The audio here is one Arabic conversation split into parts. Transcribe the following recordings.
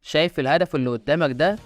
شايف الهدف اللي قدامك ده؟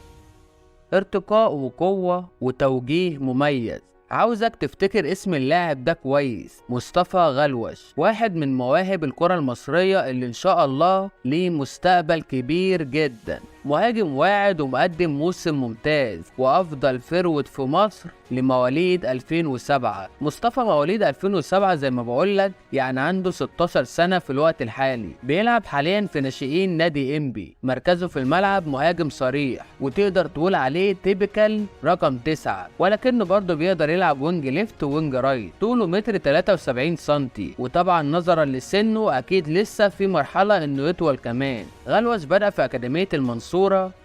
ارتقاء وقوة وتوجيه مميز. عاوزك تفتكر اسم اللاعب ده كويس، مصطفى غلوش، واحد من مواهب الكرة المصرية اللي ان شاء الله ليه مستقبل كبير جدا. مهاجم واعد ومقدم موسم ممتاز وافضل فروت في مصر لمواليد 2007. مصطفى مواليد 2007 زي ما بقولك، يعني عنده 16 سنة في الوقت الحالي. بيلعب حاليا في ناشئين نادي انبي. مركزه في الملعب مهاجم صريح، وتقدر تقول عليه تيبيكال رقم 9، ولكنه برضه بيقدر يلعب وينج ليفت وينج رايت. طوله متر 73 سنتي، وطبعا نظرا لسنه اكيد لسه في مرحلة انه يطول كمان. غلوش بدأ في اكاديمية المنصورة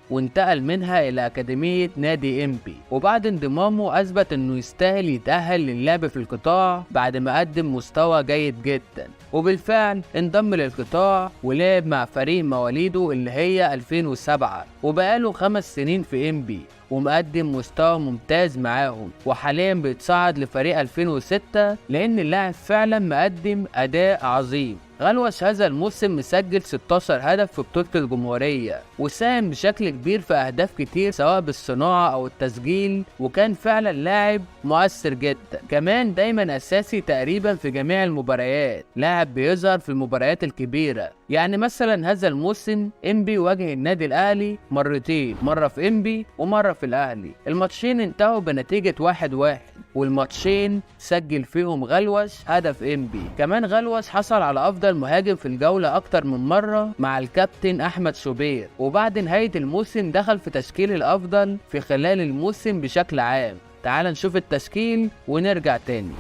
وانتقل منها الى اكاديمية نادي انبي، وبعد انضمامه اثبت انه يستاهل يتأهل للعب في القطاع بعد ما قدم مستوى جيد جدا. وبالفعل انضم للقطاع ولعب مع فريق مواليده اللي هي 2007، وبقاله 5 سنين في انبي ومقدم مستوى ممتاز معاهم، وحاليا بيتصعد لفريق 2006 لان اللاعب فعلا مقدم اداء عظيم. غلوش هذا الموسم مسجل 16 هدف في بطولة الجمهورية، وساهم بشكل كبير في أهداف كتير سواء بالصناعة أو التسجيل، وكان فعلا لاعب مؤثر جدا. كمان دايما أساسي تقريبا في جميع المباريات، لاعب بيظهر في المباريات الكبيرة. يعني مثلا هذا الموسم انبي واجه النادي الأهلي مرتين، مرة في انبي ومرة في الأهلي. الماتشين انتهوا بنتيجة 1-1، والماتشين سجل فيهم غلوش هدف انبي. كمان غلوش حصل على افضل مهاجم في الجولة اكتر من مرة مع الكابتن احمد شوبير، وبعد نهاية الموسم دخل في تشكيل الافضل في خلال الموسم بشكل عام. تعال نشوف التشكيل ونرجع تاني.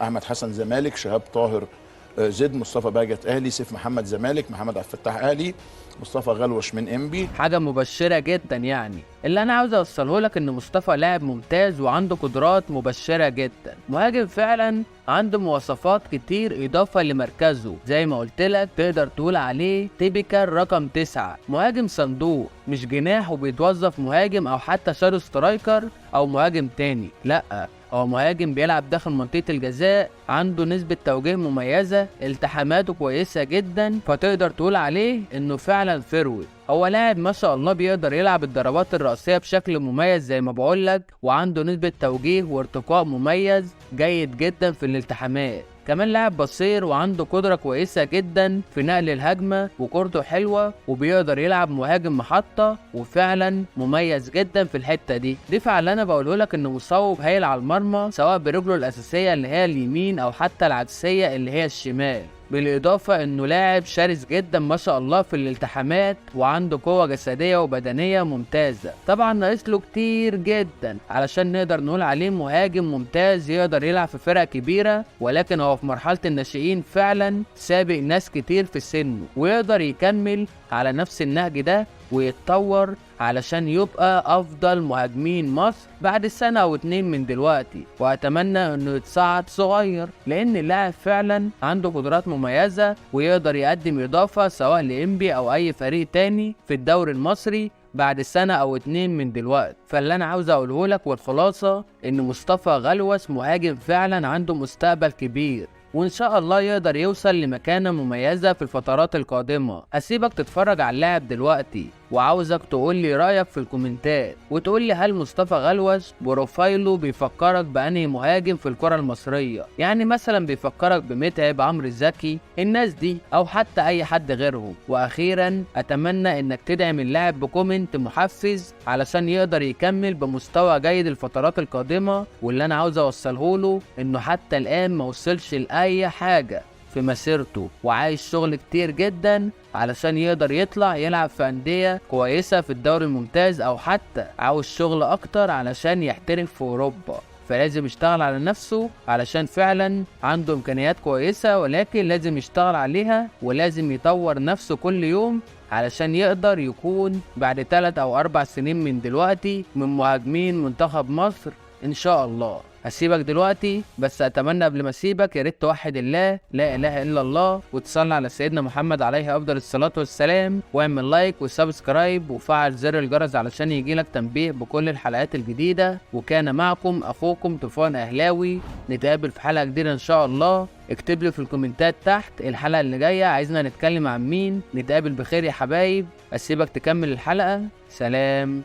احمد حسن زمالك، شهاب طاهر زد، مصطفى باجت اهلي، سيف محمد زمالك، محمد عبد الفتاح اهلي، مصطفى غلوش من انبي. حاجة مبشرة جدا. يعني اللي انا عاوز اوصله لك ان مصطفى لاعب ممتاز وعنده قدرات مبشرة جدا، مهاجم فعلا عنده مواصفات كتير اضافة لمركزه. زي ما قلت لك تقدر تقول عليه تيبيكال رقم 9، مهاجم صندوق، مش جناح وبيتوظف مهاجم او حتى شادو سترايكر او مهاجم تاني، لا، هو مهاجم بيلعب داخل منطقة الجزاء، عنده نسبة توجيه مميزة، التحاماته كويسة جدا، فتقدر تقول عليه انه فعلا فروت. هو لاعب ما شاء الله بيقدر يلعب الضربات الرأسية بشكل مميز زي ما بقولك، وعنده نسبة توجيه وارتقاء مميز جيد جدا في الالتحامات. كمان لاعب بصير وعنده قدرة كويسة جدا في نقل الهجمة، وكورته حلوة، وبيقدر يلعب مهاجم محطة، وفعلا مميز جدا في الحتة دي. دفاع اللي انا بقوله لك انه مصوب هايل على المرمى، سواء برجله الاساسية اللي هي اليمين او حتى العكسية اللي هي الشمال. بالاضافه انه لاعب شرس جدا ما شاء الله في الالتحامات، وعنده قوه جسديه وبدنيه ممتازه. طبعا ناقص له كتير جدا علشان نقدر نقول عليه مهاجم ممتاز يقدر يلعب في فرق كبيره، ولكن هو في مرحله الناشئين فعلا سابق ناس كتير في سنه، ويقدر يكمل على نفس النهج ده ويتطور علشان يبقى افضل مهاجمين مصر بعد سنة او 2 من دلوقتي. واتمنى انه يتصعد صغير، لان اللاعب فعلا عنده قدرات مميزة ويقدر يقدم اضافة سواء لانبي او اي فريق تاني في الدوري المصري بعد سنة او 2 من دلوقتي. فاللي انا عاوز اقوله لك والخلاصة ان مصطفى غلوش مهاجم فعلا عنده مستقبل كبير، وان شاء الله يقدر يوصل لمكانة مميزة في الفترات القادمة. هسيبك تتفرج على اللاعب دلوقتي، وعاوزك تقولي رأيك في الكومنتات، وتقولي هل مصطفى غلوش بروفايله بيفكرك بأنهي مهاجم في الكرة المصرية؟ يعني مثلا بيفكرك بمتعب، عمرو زكي، الناس دي، او حتى اي حد غيرهم. واخيرا اتمنى انك تدعم اللاعب بكومنت محفز علشان يقدر يكمل بمستوى جيد الفترات القادمة. واللي انا عاوز اوصله له انه حتى الان ما وصلش لاي حاجة في مسيرته، وعايش شغل كتير جدا علشان يقدر يطلع يلعب في أندية كويسة في الدوري الممتاز، او حتى عاوز شغل اكتر علشان يحترف في اوروبا. فلازم يشتغل على نفسه علشان فعلا عنده امكانيات كويسة، ولكن لازم يشتغل عليها ولازم يطور نفسه كل يوم علشان يقدر يكون بعد 3 أو 4 سنين من دلوقتي من مهاجمين منتخب مصر ان شاء الله. هسيبك دلوقتي، بس اتمنى قبل ما اسيبك يا ريت توحد الله لا اله الا الله، وتصلي على سيدنا محمد عليه افضل الصلاه والسلام، واعمل لايك وسبسكرايب وفعل زر الجرس علشان يجيلك تنبيه بكل الحلقات الجديده. وكان معكم اخوكم طوفان اهلاوي، نتقابل في حلقه جديده ان شاء الله. اكتب لي في الكومنتات تحت الحلقه اللي جايه عايزنا نتكلم عن مين. نتقابل بخير يا حبايب، اسيبك تكمل الحلقه. سلام.